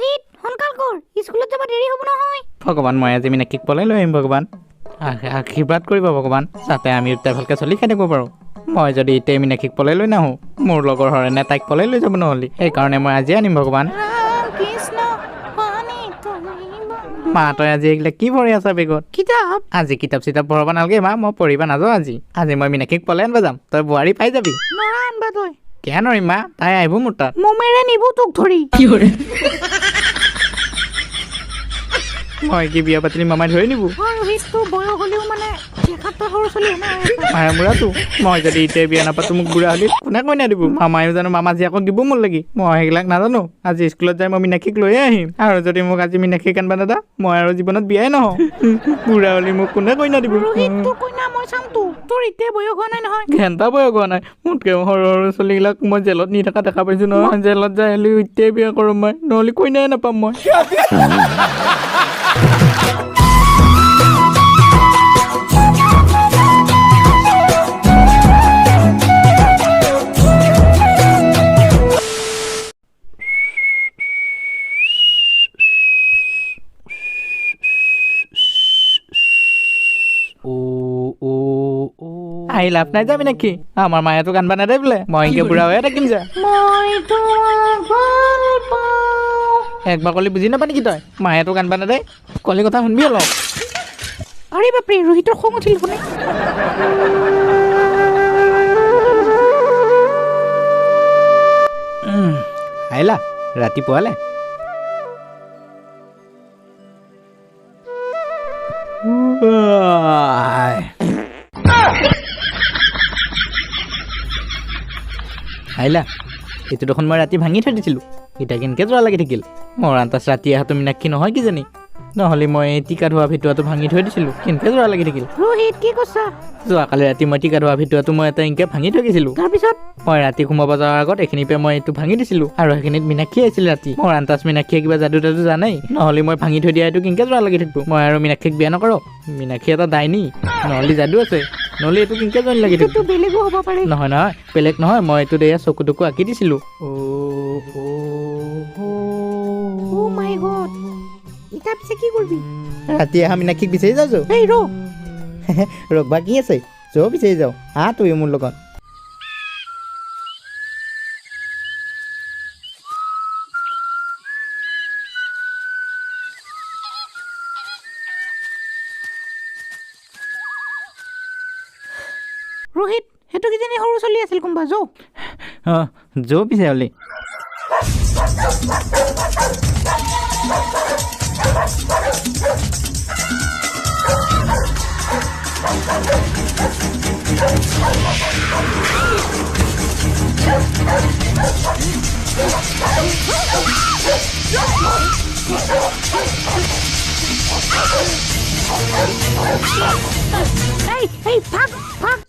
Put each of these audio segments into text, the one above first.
ৰোহিত সোনকাল কৰ স্কুলত যাব দেৰি হ'ব নহয় ভগৱান মই আজি মিনাক্ষীক পলাই লৈ আহিম ভগৱান আশীৰ্বাদ কৰিব ভগৱান যাতে আমি দুটাই ভালকৈ চলি খাই থাকিব পাৰোঁ মই যদি এতিয়া মিনাক্ষীক পলাই লৈ নাহোঁ মোৰ লগৰ হৰেণে তাইক পলাই লৈ যাব নহ'লি সেইকাৰণে মই আজি আনিম ভগৱান মা তই আজি এইবিলাক কি পঢ়ি আছা বেগত কিতাপ আজি কিতাপ চিতাপ পঢ়াব নালাগে মা মই পঢ়িব নাযাওঁ আজি মই মিনাক্ষীক পলাই আনিব যাম তই বোৱাৰী পাই যাবি নৰা আনবা তই কিয় নৰিম মা তাই আহিব মোৰ তাত মমেৰে নিব তোক ধৰি মই কি বিয়া পাতিলি মামাই ধৰি নিব ৰোহিত তোৰ বয়স হ'লেও মানে দেখাত তই সৰু ছোৱালী মায়ে মূৰাটো মই যদি এতিয়া বিয়া নাপাতো মোক বুঢ়া হ'লি কোনে কইনা দিব মামায়ো জানো মামা জীয়েকক দিব মোৰ লাগি মই সেইবিলাক নাজানো আজি স্কুলত যাই মই মিনাক্ষীক লৈয়ে আহিম আৰু যদি মোক আজি মিনাক্ষীক আনবা দাদা মই আৰু জীৱনত বিয়াই নহওঁ বুঢ়া হ'লি মোক কোনে কইনা দিব ৰোহিত তোৰ কইনা মই চাম তোৰ এতিয়া বয়স হোৱা নাই নহয় ঘেণ্টা বয়স হোৱা নাই মোতকৈ সৰু সৰু ছোৱালীবিলাক মই জেলত নি থকা দেখা পাইছোঁ নহয় জেলত যাই হ'লে এতিয়াই বিয়া কৰোঁ মই নহ'লে কইনাই নাপাম মই আহি লাভ নাই যাবি নেকি আমাৰ মায়ে তোক আনবা নেদে বোলে মই এনেকৈ বুঢ়া হৈয়ে থাকিম যা একবাৰ ক'লি বুজি নাপা নেকি তই মায়ে তোক আনবা নেদে ক'লি কথা শুনবি অলপ আৰে বাপৰে ৰোহিতৰ খং উঠিল কোনে আহিলা ৰাতিপুৱালে আহিলা এইটো দেখোন মই ৰাতি ভাঙি থৈ দিছিলোঁ এতিয়া কেনেকৈ যোৰা লাগি থাকিল মোৰ আনতাজ ৰাতি অহাটো মিনাক্ষী নহয় কিজানি নহ'লে মই টিকা ধোৱা ভিতৰটো ভাঙি থৈ দিছিলোঁ কেনেকৈ যোৰা লাগি থাকিল ৰোহিত কি কৈছা যোৱাকালি ৰাতি মই টিকা ধোৱা ভিতৰটো মই এটা এনেকৈ ভাঙি থৈ দিছিলোঁ তাৰপিছত মই ৰাতি সোমাব যোৱাৰ আগত এইখিনিৰ পৰা মই এইটো ভাঙি দিছিলোঁ আৰু সেইখিনিত মিনাক্ষী আহিছিল ৰাতি মোৰ আনতাজ মিনাক্ষীয়ে কিবা যাদু তাদু জানেই নহ'লে মই ভাঙি থৈ দিয়া এইটো কেনেকৈ যোৰা লাগি থাকিব মই আৰু মিনাক্ষীক বিয়া নকৰোঁ মিনাক্ষী এটা ডাইনী নহ'লে যাদু আছে নহ'লে এইটো কেনেকৈ জইন লাগি থাকিব বেলেগো হ'ব পাৰে নহয় নহয় বেলেগ নহয় মই এইটো এয়া চকু টকু আঁকি দিছিলোঁ মাই গড এতিয়া পিছে কি কৰিবি ৰাতি আহা মিনাক্ষীক বিচাৰি যাওঁ এই ৰখবা কি আছে যোৱা বিচাৰি যাওঁ আহ তুই মোৰ লগত ৰোহিত সেইটো কিজানি সৰু চলি আছিল কোনোবা যৌ পিছে হ'লি এই ভাগ ভাগ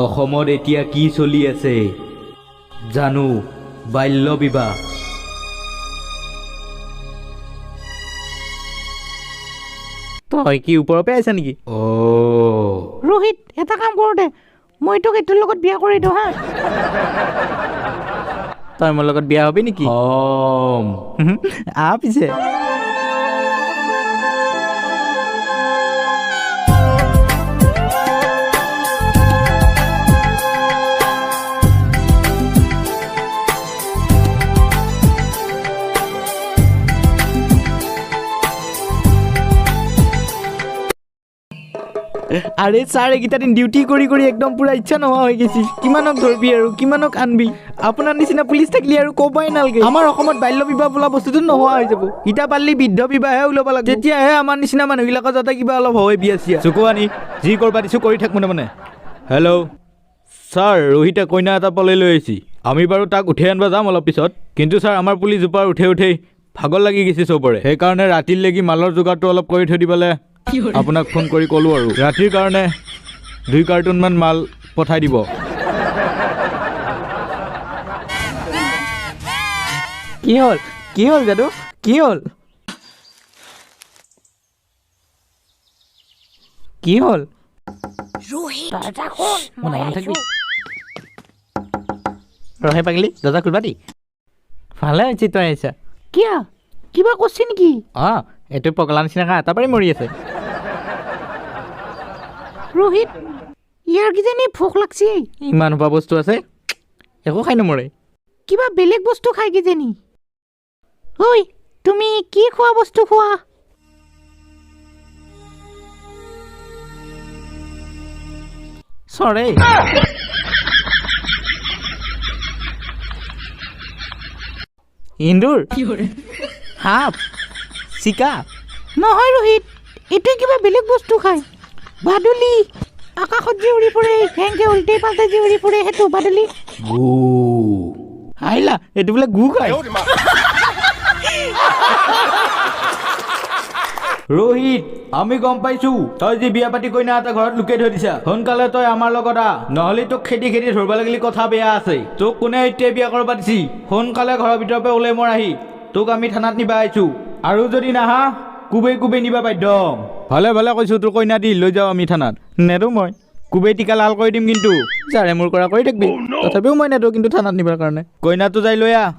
অসমত এতিয়া কি চলি আছে জানো বাল্য বিবাহ তই কি ওপৰৰ পৰা আহিছা নেকি ৰোহিত এটা কাম কৰোঁ দে মই তোক এইটোৰ লগত বিয়া কৰি দিওঁ হা তই মোৰ লগত বিয়া হবি নেকি আহ পিছে আৰে ছাৰ এইকেইটা দিন ডিউটি কৰি কৰি একদম পুৰা ইচ্ছা নোহোৱা হৈ গৈছে কিমানক ধৰবি আৰু কিমানক আনবি আপোনাৰ নিচিনা পুলিচ থাকিলে আৰু ক'বই নালাগে আমাৰ অসমত বাল্য বিবাহ বোলা বস্তুটো নোহোৱা হৈ যাব ইটা পাৰিলে বৃদ্ধ বিবাহে ওলাব লাগে তেতিয়াহে আমাৰ নিচিনা মানুহবিলাকৰ যাতে কিবা অলপ হয় বিয়া চিয়া চকু আনি যি কৰবা দিছোঁ কৰি থাক মানে হেল্ল' ছাৰ ৰোহিতে কইনা এটা পলাই লৈ আহিছে আমি বাৰু তাক উঠাই আনিব যাম অলপ পিছত কিন্তু ছাৰ আমাৰ পুলিচ জোপাৰ উঠেই ভাগৰ লাগি গৈছে চবৰে সেইকাৰণে ৰাতিলৈকে মালৰ যোগাৰটো অলপ কৰি থৈ দিবলৈ আপোনাক ফোন কৰি ক'লোঁ আৰু ৰাতিৰ কাৰণে 2 কাৰ্টুনমান মাল পঠাই দিব কি হ'ল যাদু কি হ'ল দৰ্জা খোল মই আহিছো ৰহে পাগলি দৰ্জা খুলবা দি ভালে হৈছে তই আহিছা কিয় কিবা কৈছে নেকি অঁ এইটো পগলা নিচিনাকৈ এটা পাৰি মৰি আছে ৰোহিত ইয়াৰ কিজানি ভোক লাগছে ইমান হোৱা বস্তু আছে একো খাই নমৰে কিবা বেলেগ বস্তু খাই কিজানি ঐ তুমি কি খোৱা বস্তু খোৱা চৰে ইন্দুৰ সাপ চিকা নহয় ৰোহিত এইটোৱে কিবা বেলেগ বস্তু খায় বাদুলি আকাশত যে উৰি ফুৰে হেংকে উল্টে পাল্টে যে উৰি ফুৰে সেইটো বাদুলি আহিলা এইটো বোলে গু খাই ৰোহিত আমি গম পাইছো তই যি বিয়া পাতি কইনা এটা ঘৰত লুকাই থৈ দিছা সোনকালে তই আমাৰ লগত আহ নহ'লে তোক খেদি খেদি ধৰিব লাগিলে কথা বেয়া আছে তোক কোনে এতিয়া বিয়া কৰিব দিছি সোনকালে ঘৰৰ ভিতৰৰ পৰা ওলাই মোৰ আহি তোক আমি থানাত নিবা আহিছো আৰু যদি নাহা কুবেই কুবেই নিবা বাধ্য ভালে ভালে কৈছো তোৰ কইনা দি লৈ যাওঁ আমি থানাত নেদো মই কুবেই টিকা লাল কৰি দিম কিন্তু যাৰে মোৰ কৰা কৰি থাকিবি তথাপিও মই নেদো কিন্তু থানাত নিবৰ কাৰণে কইনাটো যাই লৈ আহ